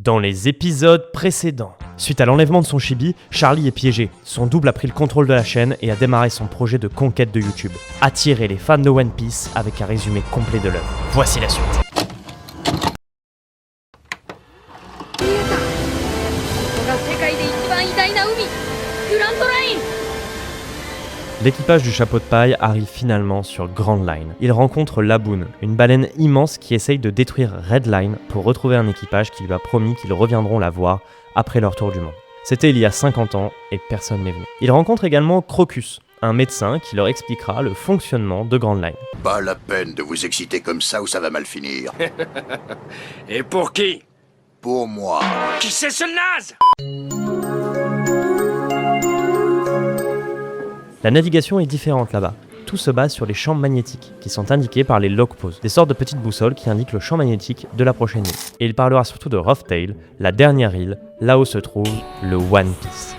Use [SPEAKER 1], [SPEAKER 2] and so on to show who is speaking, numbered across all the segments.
[SPEAKER 1] Dans les épisodes précédents, suite à l'enlèvement de son chibi, Charlie est piégé. Son double a pris le contrôle de la chaîne et a démarré son projet de conquête de YouTube. Attirer les fans de One Piece avec un résumé complet de l'œuvre. Voici la suite. L'équipage du chapeau de paille arrive finalement sur Grand Line. Il rencontre Laboon, une baleine immense qui essaye de détruire Red Line pour retrouver un équipage qui lui a promis qu'ils reviendront la voir après leur tour du monde. C'était il y a 50 ans et personne n'est venu. Il rencontre également Crocus, un médecin qui leur expliquera le fonctionnement de Grand Line.
[SPEAKER 2] Pas la peine de vous exciter comme ça ou ça va mal finir.
[SPEAKER 3] Et pour qui?
[SPEAKER 2] Pour moi.
[SPEAKER 3] Qui c'est ce naze?
[SPEAKER 1] La navigation est différente là-bas. Tout se base sur les champs magnétiques, qui sont indiqués par les log posts, des sortes de petites boussoles qui indiquent le champ magnétique de la prochaine île. Et il parlera surtout de Rough Tail, la dernière île, là où se trouve le One Piece.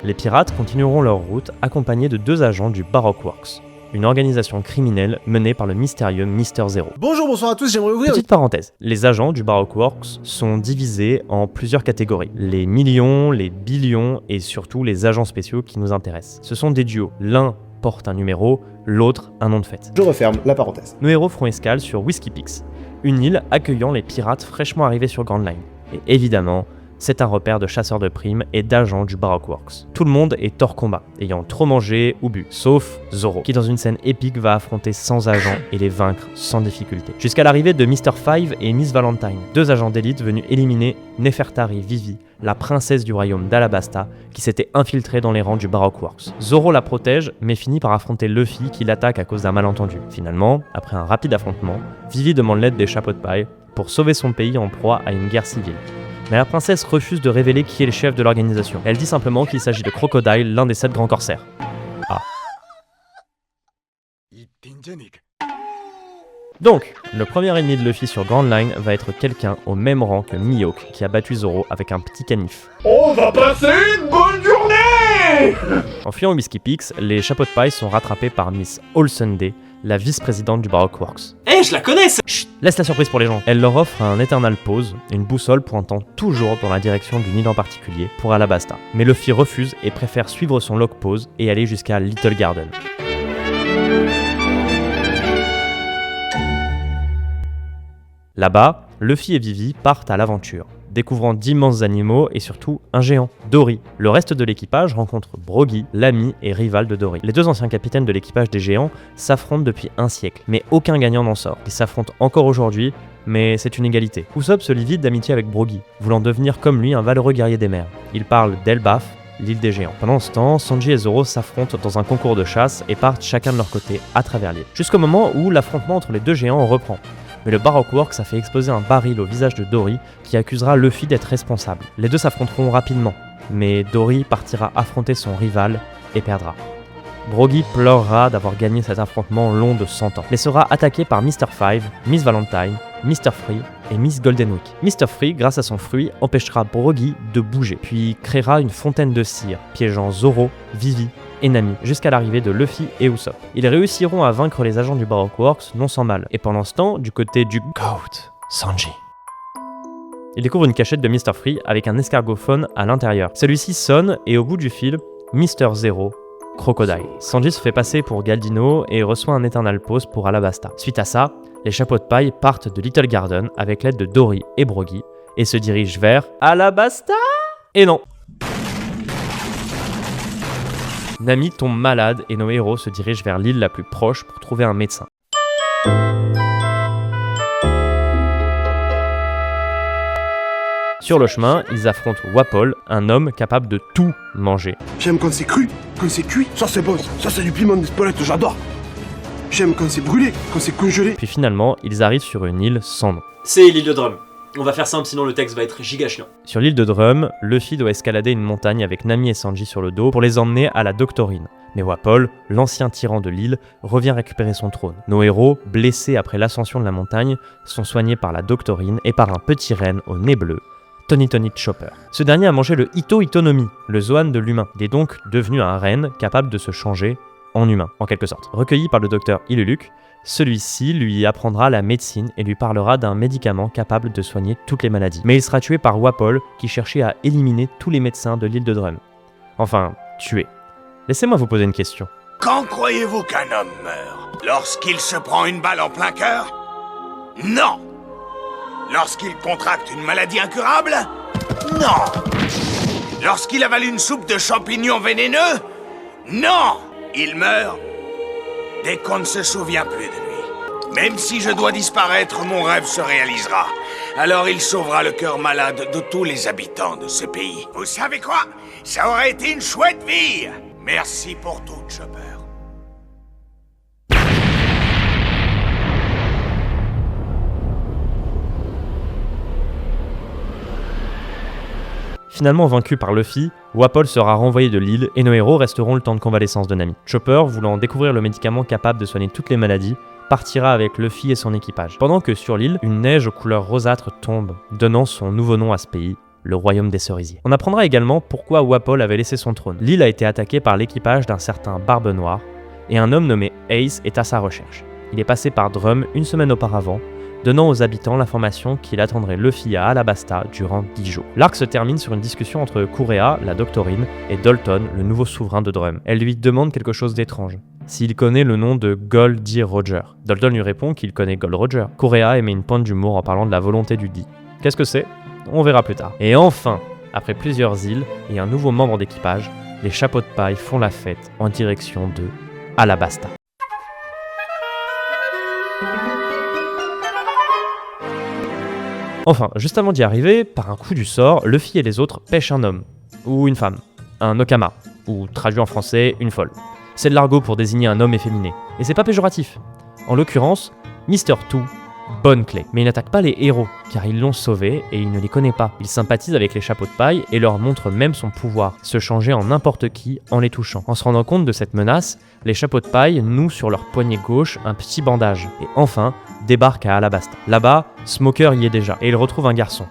[SPEAKER 1] Les pirates continueront leur route accompagnés de 2 agents du Baroque Works, une organisation criminelle menée par le mystérieux Mr. Zero.
[SPEAKER 4] Bonjour, bonsoir à tous, j'aimerais ouvrir...
[SPEAKER 1] Petite parenthèse, les agents du Baroque Works sont divisés en plusieurs catégories. Les millions, les billions et surtout les agents spéciaux qui nous intéressent. Ce sont des duos, l'un porte un numéro, l'autre un nom de fête.
[SPEAKER 4] Je referme la parenthèse.
[SPEAKER 1] Nos héros feront escale sur Whiskey Peaks, une île accueillant les pirates fraîchement arrivés sur Grand Line. Et évidemment, c'est un repère de chasseurs de primes et d'agents du Baroque Works. Tout le monde est hors combat, ayant trop mangé ou bu, sauf Zoro, qui dans une scène épique va affronter 100 agents et les vaincre sans difficulté. Jusqu'à l'arrivée de Mr. Five et Miss Valentine, 2 agents d'élite venus éliminer Nefertari Vivi, la princesse du royaume d'Alabasta, qui s'était infiltrée dans les rangs du Baroque Works. Zoro la protège, mais finit par affronter Luffy qui l'attaque à cause d'un malentendu. Finalement, après un rapide affrontement, Vivi demande l'aide des chapeaux de paille pour sauver son pays en proie à une guerre civile. Mais la princesse refuse de révéler qui est le chef de l'organisation. Elle dit simplement qu'il s'agit de Crocodile, l'un des 7 grands corsaires. Ah. Donc, le premier ennemi de Luffy sur Grand Line va être quelqu'un au même rang que Mihawk qui a battu Zoro avec un petit canif.
[SPEAKER 5] On va passer une bonne journée!
[SPEAKER 1] En fuyant Whiskey Peaks, les chapeaux de paille sont rattrapés par Miss Allsunday, la vice-présidente du Baroque Works.
[SPEAKER 5] Je la connais ça!
[SPEAKER 1] Chut, laisse la surprise pour les gens. Elle leur offre un Eternal Pause, une boussole pointant toujours dans la direction d'une île en particulier, pour Alabasta. Mais Luffy refuse et préfère suivre son log pause et aller jusqu'à Little Garden. Là-bas, Luffy et Vivi partent à l'aventure, découvrant d'immenses animaux et surtout un géant, Dory. Le reste de l'équipage rencontre Brogy, l'ami et rival de Dory. Les 2 anciens capitaines de l'équipage des géants s'affrontent depuis un siècle, mais aucun gagnant n'en sort. Ils s'affrontent encore aujourd'hui, mais c'est une égalité. Usopp se lie vite d'amitié avec Brogy, voulant devenir comme lui un valeureux guerrier des mers. Ils parlent d'Elbaf, l'île des géants. Pendant ce temps, Sanji et Zoro s'affrontent dans un concours de chasse et partent chacun de leur côté à travers l'île. Jusqu'au moment où l'affrontement entre les 2 géants reprend. Mais le Baroque Works a fait exploser un baril au visage de Dory qui accusera Luffy d'être responsable. Les 2 s'affronteront rapidement, mais Dory partira affronter son rival et perdra. Brogy pleurera d'avoir gagné cet affrontement long de 100 ans, mais sera attaqué par Mr. Five, Miss Valentine, Mr. Free et Miss Golden Week. Mr. Free, grâce à son fruit, empêchera Brogy de bouger, puis créera une fontaine de cire, piégeant Zoro, Vivi et Nami, jusqu'à l'arrivée de Luffy et Usopp. Ils réussiront à vaincre les agents du Baroque Works, non sans mal. Et pendant ce temps, du côté du GOAT, Sanji, il découvre une cachette de Mr. Free avec un escargophone à l'intérieur. Celui-ci sonne et au bout du fil, Mr. Zero, Crocodile. Sanji se fait passer pour Galdino et reçoit un Eternal Pause pour Alabasta. Suite à ça, les chapeaux de paille partent de Little Garden avec l'aide de Dory et Brogy et se dirigent vers Alabasta. Et non. Nami tombe malade et nos héros se dirigent vers l'île la plus proche pour trouver un médecin. Sur le chemin, ils affrontent Wapol, un homme capable de tout manger.
[SPEAKER 6] J'aime quand c'est cru, quand c'est cuit, ça c'est bon, ça c'est du piment d'Espelette, j'adore. J'aime quand c'est brûlé, quand c'est congelé.
[SPEAKER 1] Puis finalement, ils arrivent sur une île sans nom.
[SPEAKER 5] C'est l'île de Drum. On va faire simple, sinon le texte va être giga chiant.
[SPEAKER 1] Sur l'île de Drum, Luffy doit escalader une montagne avec Nami et Sanji sur le dos pour les emmener à la Doctorine. Mais Wapol, l'ancien tyran de l'île, revient récupérer son trône. Nos héros, blessés après l'ascension de la montagne, sont soignés par la Doctorine et par un petit renne au nez bleu, Tony Chopper. Ce dernier a mangé le Itonomi, le Zoan de l'humain. Il est donc devenu un renne capable de se changer en humain, en quelque sorte. Recueilli par le docteur Iluluk, Celui-ci lui apprendra la médecine et lui parlera d'un médicament capable de soigner toutes les maladies. Mais il sera tué par Wapol qui cherchait à éliminer tous les médecins de l'île de Drum. Enfin, tué. Laissez-moi vous poser une question.
[SPEAKER 2] Quand croyez-vous qu'un homme meurt? Lorsqu'il se prend une balle en plein cœur? Non! Lorsqu'il contracte une maladie incurable? Non! Lorsqu'il avale une soupe de champignons vénéneux? Non! Il meurt dès qu'on ne se souvient plus de lui. Même si je dois disparaître, mon rêve se réalisera. Alors il sauvera le cœur malade de tous les habitants de ce pays. Vous savez quoi? Ça aurait été une chouette vie! Merci pour tout, Chopper.
[SPEAKER 1] Finalement vaincu par Luffy, Wapol sera renvoyé de l'île et nos héros resteront le temps de convalescence de Nami. Chopper, voulant découvrir le médicament capable de soigner toutes les maladies, partira avec Luffy et son équipage. Pendant que sur l'île, une neige aux couleurs rosâtres tombe, donnant son nouveau nom à ce pays, le royaume des cerisiers. On apprendra également pourquoi Wapol avait laissé son trône. L'île a été attaquée par l'équipage d'un certain Barbe Noire, et un homme nommé Ace est à sa recherche. Il est passé par Drum une semaine auparavant, donnant aux habitants l'information qu'il attendrait Luffy à Alabasta durant 10 jours. L'arc se termine sur une discussion entre Kurea, la doctorine, et Dalton, le nouveau souverain de Drum. Elle lui demande quelque chose d'étrange. S'il connaît le nom de Gold D. Roger. Dalton lui répond qu'il connaît Gold Roger. Kurea émet une pointe d'humour en parlant de la volonté du D. Qu'est-ce que c'est? On verra plus tard. Et enfin, après plusieurs îles et un nouveau membre d'équipage, les chapeaux de paille font la fête en direction de Alabasta. Enfin, juste avant d'y arriver, par un coup du sort, Luffy et les autres pêchent un homme, ou une femme, un Okama, ou traduit en français, une folle. C'est de l'argot pour désigner un homme efféminé, et c'est pas péjoratif. En l'occurrence, Mr. Two, bonne clé. Mais il n'attaque pas les héros, car ils l'ont sauvé et il ne les connaît pas. Il sympathise avec les chapeaux de paille et leur montre même son pouvoir, se changer en n'importe qui en les touchant. En se rendant compte de cette menace, les chapeaux de paille nouent sur leur poignet gauche un petit bandage, et enfin, débarquent à Alabasta. Là-bas, Smoker y est déjà, et il retrouve un garçon.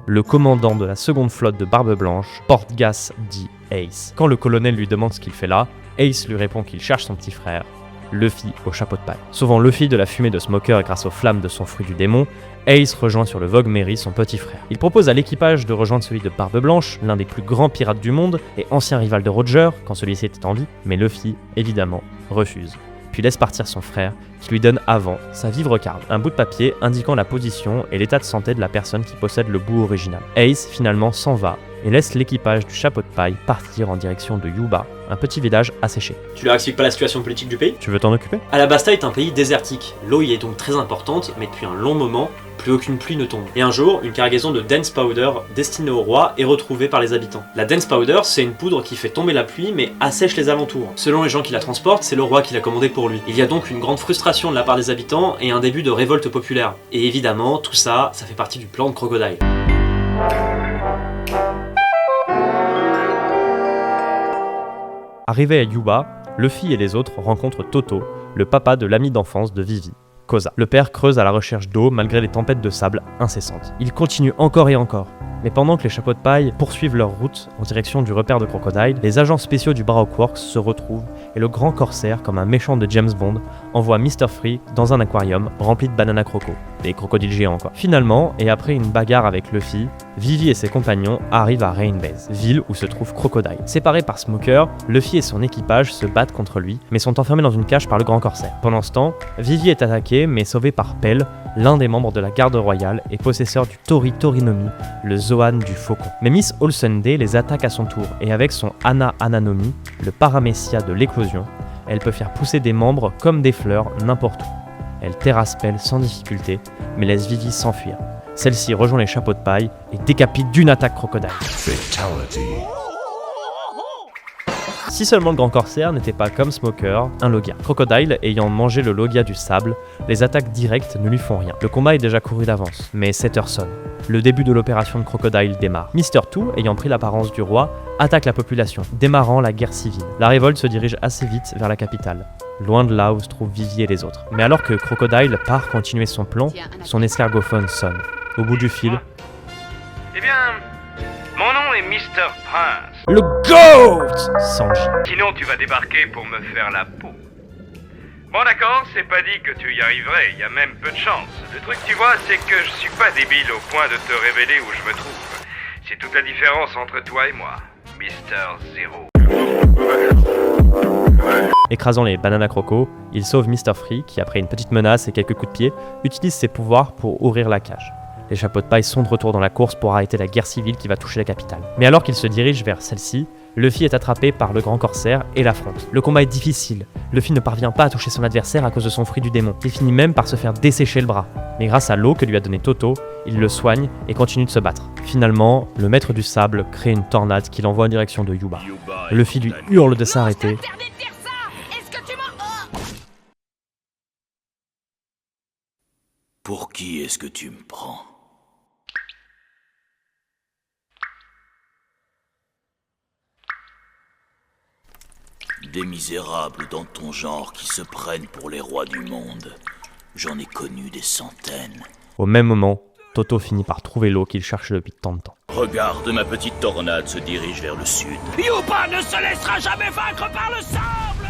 [SPEAKER 1] Le commandant de la seconde flotte de Barbe Blanche, Portgas dit Ace. Quand le colonel lui demande ce qu'il fait là, Ace lui répond qu'il cherche son petit frère, Luffy au chapeau de paille. Sauvant Luffy de la fumée de Smoker grâce aux flammes de son fruit du démon, Ace rejoint sur le Vogue Mary son petit frère. Il propose à l'équipage de rejoindre celui de Barbe Blanche, l'un des plus grands pirates du monde et ancien rival de Roger quand celui-ci était en vie, mais Luffy, évidemment, refuse. Puis laisse partir son frère, qui lui donne avant sa vivre carte, un bout de papier indiquant la position et l'état de santé de la personne qui possède le bout original. Ace finalement s'en va et laisse l'équipage du chapeau de paille partir en direction de Yuba, un petit village asséché.
[SPEAKER 5] Tu leur expliques pas la situation politique du pays?
[SPEAKER 1] Tu veux t'en occuper?
[SPEAKER 5] Alabasta est un pays désertique. L'eau y est donc très importante, mais depuis un long moment, plus aucune pluie ne tombe. Et un jour, une cargaison de Dense Powder destinée au roi est retrouvée par les habitants. La Dense Powder, c'est une poudre qui fait tomber la pluie mais assèche les alentours. Selon les gens qui la transportent, c'est le roi qui l'a commandée pour lui. Il y a donc une grande frustration de la part des habitants et un début de révolte populaire. Et évidemment, tout ça, ça fait partie du plan de Crocodile.
[SPEAKER 1] Arrivé à Yuba, Luffy et les autres rencontrent Toto, le papa de l'ami d'enfance de Vivi, Koza. Le père creuse à la recherche d'eau malgré les tempêtes de sable incessantes. Il continue encore et encore. Mais pendant que les chapeaux de paille poursuivent leur route en direction du repère de Crocodile, les agents spéciaux du Baroque Works se retrouvent et le grand corsaire, comme un méchant de James Bond, envoie Mr. Free dans un aquarium rempli de bananas croco, des crocodiles géants quoi. Finalement, et après une bagarre avec Luffy, Vivi et ses compagnons arrivent à Rain Base, ville où se trouve Crocodile. Séparés par Smoker, Luffy et son équipage se battent contre lui, mais sont enfermés dans une cage par le grand corsaire. Pendant ce temps, Vivi est attaqué mais sauvé par Pell, l'un des membres de la garde royale et possesseur du Tori Torinomi, le Zoan du faucon. Mais Miss Olsunday les attaque à son tour et avec son Ana Ananomi, le paramécia de l'éclosion, elle peut faire pousser des membres comme des fleurs n'importe où. Elle terrasse Pell sans difficulté, mais laisse Vivi s'enfuir. Celle-ci rejoint les chapeaux de paille et décapite d'une attaque Crocodile.
[SPEAKER 2] Fatality.
[SPEAKER 1] Si seulement le grand corsaire n'était pas comme Smoker, un Logia. Crocodile ayant mangé le Logia du sable, les attaques directes ne lui font rien. Le combat est déjà couru d'avance, mais 7 heures sonne. Le début de l'opération de Crocodile démarre. Mr. Two, ayant pris l'apparence du roi, attaque la population, démarrant la guerre civile. La révolte se dirige assez vite vers la capitale, loin de là où se trouvent Vivi et les autres. Mais alors que Crocodile part continuer son plan, son escargophone sonne. Au bout du fil,
[SPEAKER 7] Eh bien, mon nom est Mr. Prince.
[SPEAKER 1] le GOAT Sanji.
[SPEAKER 7] Sinon, tu vas débarquer pour me faire la peau. Bon d'accord, c'est pas dit que tu y arriverais, y a même peu de chance. Le truc, tu vois, c'est que je suis pas débile au point de te révéler où je me trouve. C'est toute la différence entre toi et moi, Mr. Zero.
[SPEAKER 1] Écrasant les Banana Croco, il sauve Mr. Free qui, après une petite menace et quelques coups de pied, utilise ses pouvoirs pour ouvrir la cage. Les chapeaux de paille sont de retour dans la course pour arrêter la guerre civile qui va toucher la capitale. Mais alors qu'il se dirige vers celle-ci, Luffy est attrapé par le grand corsaire et l'affronte. Le combat est difficile. Luffy ne parvient pas à toucher son adversaire à cause de son fruit du démon. Il finit même par se faire dessécher le bras. Mais grâce à l'eau que lui a donné Toto, il le soigne et continue de se battre. Finalement, le maître du sable crée une tornade qui l'envoie en direction de Yuba. Luffy lui hurle de s'arrêter.
[SPEAKER 2] Pour qui est-ce que tu me prends? Des misérables dans ton genre qui se prennent pour les rois du monde. J'en ai connu des centaines.
[SPEAKER 1] Au même moment, Toto finit par trouver l'eau qu'il cherchait depuis tant de temps.
[SPEAKER 2] Regarde, ma petite tornade se dirige vers le sud.
[SPEAKER 3] Yuba ne se laissera jamais vaincre par le sable.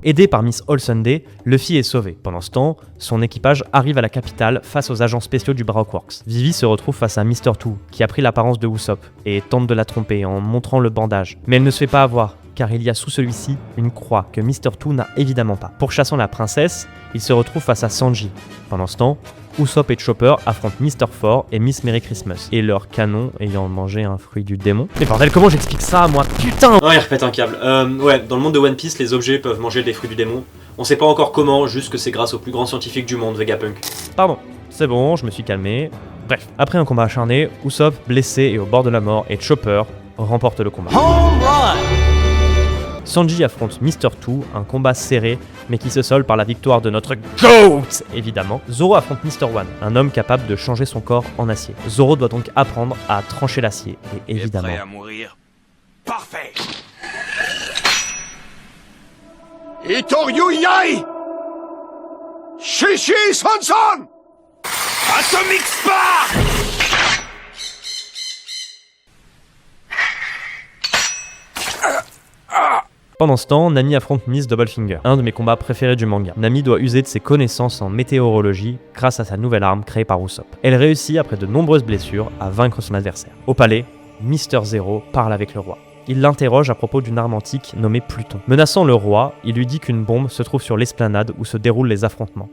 [SPEAKER 1] Aidé par Miss All Sunday, Luffy est sauvé. Pendant ce temps, son équipage arrive à la capitale face aux agents spéciaux du Baroque Works. Vivi se retrouve face à Mr. Two, qui a pris l'apparence de Usopp, et tente de la tromper en montrant le bandage. Mais elle ne se fait pas avoir, car il y a sous celui-ci une croix que Mr. Two n'a évidemment pas. Pourchassant la princesse, il se retrouve face à Sanji. Pendant ce temps, Usopp et Chopper affrontent Mr. Four et Miss Merry Christmas, et leur canon ayant mangé un fruit du démon. Mais bordel, comment j'explique ça, moi? Putain!
[SPEAKER 5] Oh, il répète un câble. Ouais, dans le monde de One Piece, les objets peuvent manger des fruits du démon. On sait pas encore comment, juste que c'est grâce au plus grand scientifique du monde, Vegapunk.
[SPEAKER 1] Pardon, c'est bon, je me suis calmé. Bref, après un combat acharné, Usopp, blessé et au bord de la mort, et Chopper remporte le combat. Sanji affronte Mr. Two, un combat serré, mais qui se solde par la victoire de notre GOAT, évidemment. Zoro affronte Mr. One, un homme capable de changer son corps en acier. Zoro doit donc apprendre à trancher l'acier, et évidemment...
[SPEAKER 2] Prêt à mourir? Parfait!
[SPEAKER 6] Itoryu Yai Shishi Sansan
[SPEAKER 2] Atomic Spark!
[SPEAKER 1] Pendant ce temps, Nami affronte Miss Doublefinger, un de mes combats préférés du manga. Nami doit user de ses connaissances en météorologie grâce à sa nouvelle arme créée par Usopp. Elle réussit, après de nombreuses blessures, à vaincre son adversaire. Au palais, Mr. Zero parle avec le roi. Il l'interroge à propos d'une arme antique nommée Pluton. Menaçant le roi, il lui dit qu'une bombe se trouve sur l'esplanade où se déroulent les affrontements.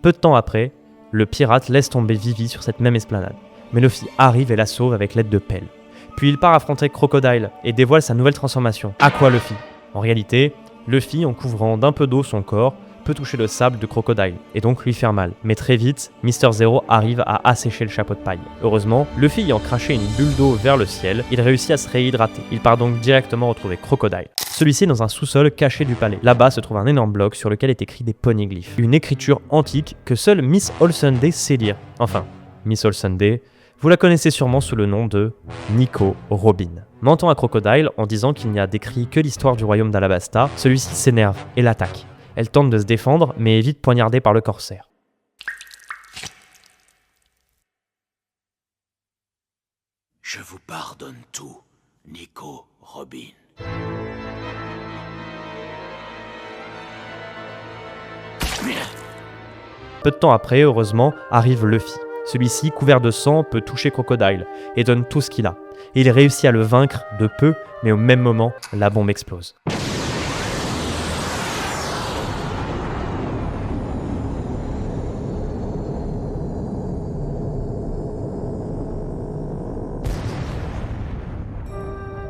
[SPEAKER 1] Peu de temps après, le pirate laisse tomber Vivi sur cette même esplanade. Mais Luffy arrive et la sauve avec l'aide de Pell. Puis il part affronter Crocodile et dévoile sa nouvelle transformation, Aqua Luffy. En réalité, Luffy, en couvrant d'un peu d'eau son corps, peut toucher le sable de Crocodile, et donc lui faire mal. Mais très vite, Mr. Zero arrive à assécher le chapeau de paille. Heureusement, Luffy ayant craché une bulle d'eau vers le ciel, il réussit à se réhydrater. Il part donc directement retrouver Crocodile. Celui-ci est dans un sous-sol caché du palais. Là-bas se trouve un énorme bloc sur lequel est écrit des poneglyphes. Une écriture antique que seule Miss All Sunday sait lire. Enfin, Miss All Sunday, vous la connaissez sûrement sous le nom de Nico Robin. Mentant à Crocodile en disant qu'il n'y a décrit que l'histoire du royaume d'Alabasta, celui-ci s'énerve et l'attaque. Elle tente de se défendre, mais est vite poignardée par le corsaire.
[SPEAKER 2] Je vous pardonne tout, Nico Robin.
[SPEAKER 1] Peu de temps après, heureusement, arrive Luffy. Celui-ci, couvert de sang, peut toucher Crocodile et donne tout ce qu'il a. Et il réussit à le vaincre de peu, mais au même moment, la bombe explose.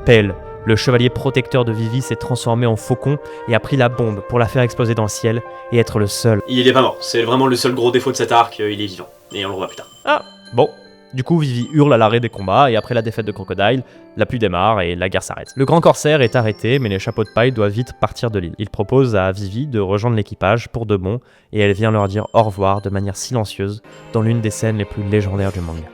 [SPEAKER 1] Pell, le chevalier protecteur de Vivi, s'est transformé en faucon et a pris la bombe pour la faire exploser dans le ciel et être le seul.
[SPEAKER 5] Il est pas mort, c'est vraiment le seul gros défaut de cet arc, il est vivant. Et on le revoit plus tard.
[SPEAKER 1] Ah, bon. Du coup, Vivi hurle à l'arrêt des combats et après la défaite de Crocodile, la pluie démarre et la guerre s'arrête. Le grand corsaire est arrêté, mais les chapeaux de paille doivent vite partir de l'île. Il propose à Vivi de rejoindre l'équipage pour de bon et elle vient leur dire au revoir de manière silencieuse dans l'une des scènes les plus légendaires du manga.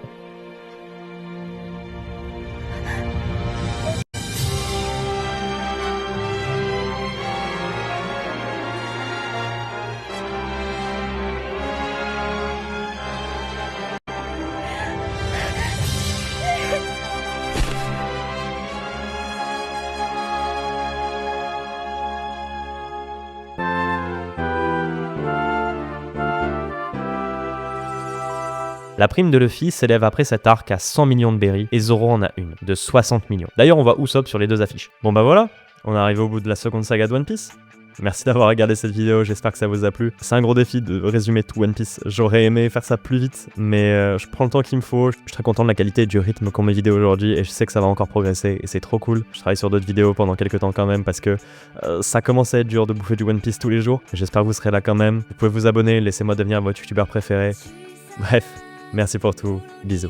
[SPEAKER 1] La prime de Luffy s'élève après cet arc à 100 millions de berries et Zoro en a une, de 60 millions. D'ailleurs, on voit Usopp sur les deux affiches. Bon bah voilà, on est arrivé au bout de la seconde saga de One Piece. Merci d'avoir regardé cette vidéo, j'espère que ça vous a plu. C'est un gros défi de résumer tout One Piece. J'aurais aimé faire ça plus vite, mais je prends le temps qu'il me faut. Je suis très content de la qualité et du rythme qu'ont mes vidéos aujourd'hui et je sais que ça va encore progresser et c'est trop cool. Je travaille sur d'autres vidéos pendant quelques temps quand même parce que ça commence à être dur de bouffer du One Piece tous les jours. J'espère que vous serez là quand même. Vous pouvez vous abonner, laissez-moi devenir votre youtubeur préféré. Bref, merci pour tout, bisous.